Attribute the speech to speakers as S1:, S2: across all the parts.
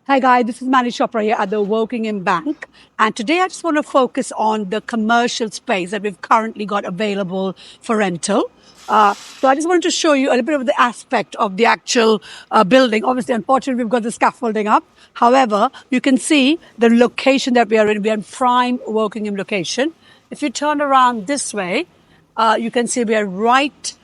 S1: Hi guys, this is Manni Chopra here at the Wokingham Bank, and today I just want to focus on the commercial space that we've currently got available for rental. So I just wanted to show you a little bit of the aspect of the actual building. Obviously, unfortunately, we've got the scaffolding up. However, you can see the location that we are in. We are in prime Wokingham location. If you turn around this way, you can see we are right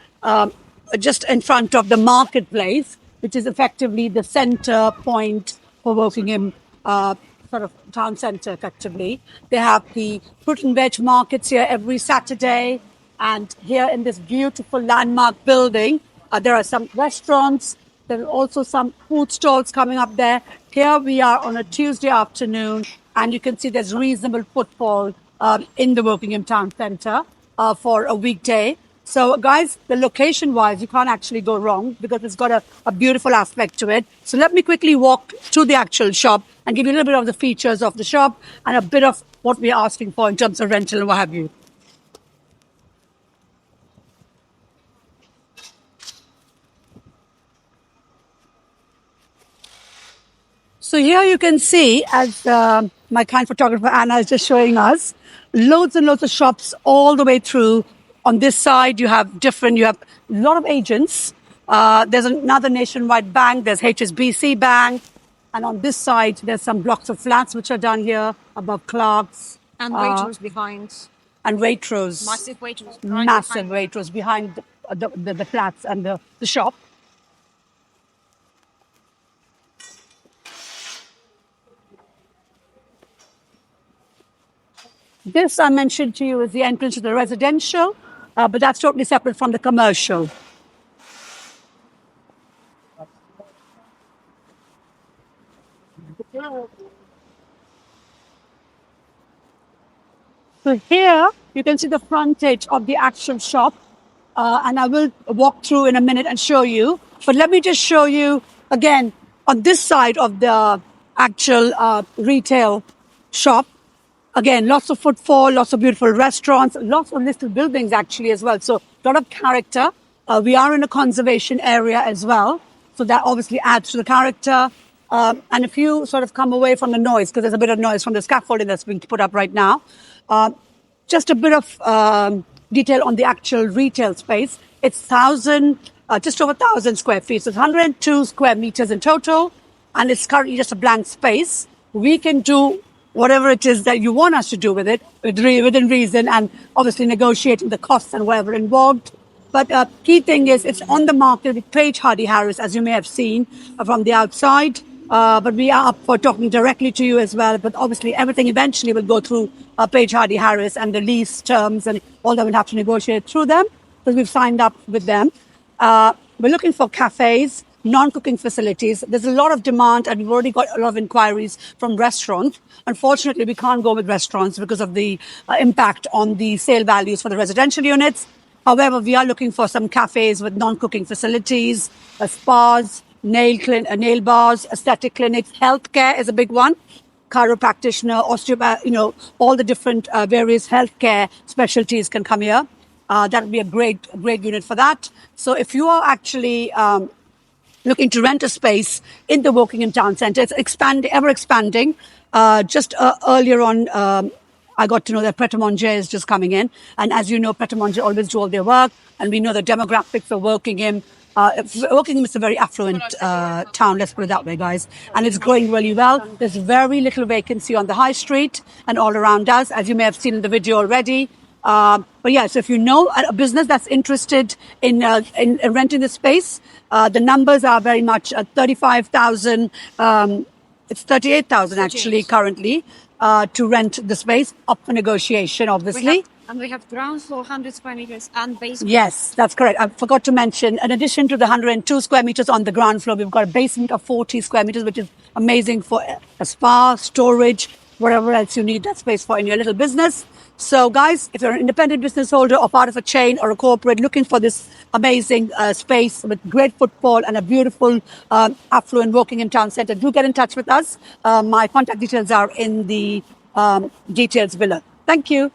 S1: just in front of the marketplace, which is effectively the center point for Wokingham sort of town centre, effectively. They have the fruit and veg markets here every Saturday. And here in this beautiful landmark building, there are some restaurants. There are also some food stalls coming up there. Here we are on a Tuesday afternoon, and you can see there's reasonable footfall in the Wokingham town centre for a weekday. So, guys, the location-wise, you can't actually go wrong because it's got a beautiful aspect to it. So let me quickly walk to the actual shop and give you a little bit of the features of the shop and a bit of what we're asking for in terms of rental and what have you. So here you can see, as my kind photographer Anna is just showing us, loads and loads of shops all the way through. On this side, you have a lot of agents. There's another nationwide bank. There's HSBC Bank. And on this side, there's some blocks of flats which are done here above Clark's.
S2: And Waitrose behind.
S1: And Waitrose.
S2: Massive Waitrose.
S1: Massive Waitrose behind the flats and the shop. This I mentioned to you is the entrance to the residential, but that's totally separate from the commercial. So here you can see the frontage of the actual shop, and I will walk through in a minute and show you. But let me just show you again on this side of the actual retail shop. Again, lots of footfall, lots of beautiful restaurants, lots of listed buildings actually as well. So a lot of character. We are in a conservation area as well. So that obviously adds to the character. And if you sort of come away from the noise, because there's a bit of noise from the scaffolding that's being put up right now, just a bit of detail on the actual retail space. It's just over 1,000 square feet. So it's 102 square meters in total. And it's currently just a blank space. We can do whatever it is that you want us to do with it, within reason, and obviously negotiating the costs and whatever involved. But key thing is it's on the market with Page Hardy Harris, as you may have seen from the outside. But we are up for talking directly to you as well. But obviously everything eventually will go through Page Hardy Harris, and the lease terms and all that we'll have to negotiate through them because we've signed up with them. We're looking for cafes, non-cooking facilities. There's a lot of demand, and we've already got a lot of inquiries from restaurants. Unfortunately, we can't go with restaurants because of the impact on the sale values for the residential units. However, we are looking for some cafes with non-cooking facilities, spas, nail bars, aesthetic clinics. Healthcare is a big one. Chiropractitioner, osteopath, all the different various healthcare specialties can come here. That would be a great unit for that. So if you are actually looking to rent a space in the Wokingham Town Centre, it's ever expanding. Just earlier on, I got to know that Pret a Manger is just coming in. And as you know, Pret a Manger always do all their work. And we know the demographics of Wokingham. Wokingham is a very affluent town, let's put it that way, guys. And it's growing really well. There's very little vacancy on the high street and all around us, as you may have seen in the video already. But yeah, so if you know a business that's interested in renting the space, the numbers are very much 35,000. It's 38,000 actually currently to rent the space, up for negotiation, obviously.
S2: We have ground floor, 100 square meters, and basement.
S1: Yes, that's correct. I forgot to mention, in addition to the 102 square meters on the ground floor, we've got a basement of 40 square meters, which is amazing for a spa, storage, whatever else you need that space for in your little business. So, guys, if you're an independent business holder or part of a chain or a corporate looking for this amazing space with great footfall and a beautiful affluent Wokingham town centre, do get in touch with us. My contact details are in the details below. Thank you.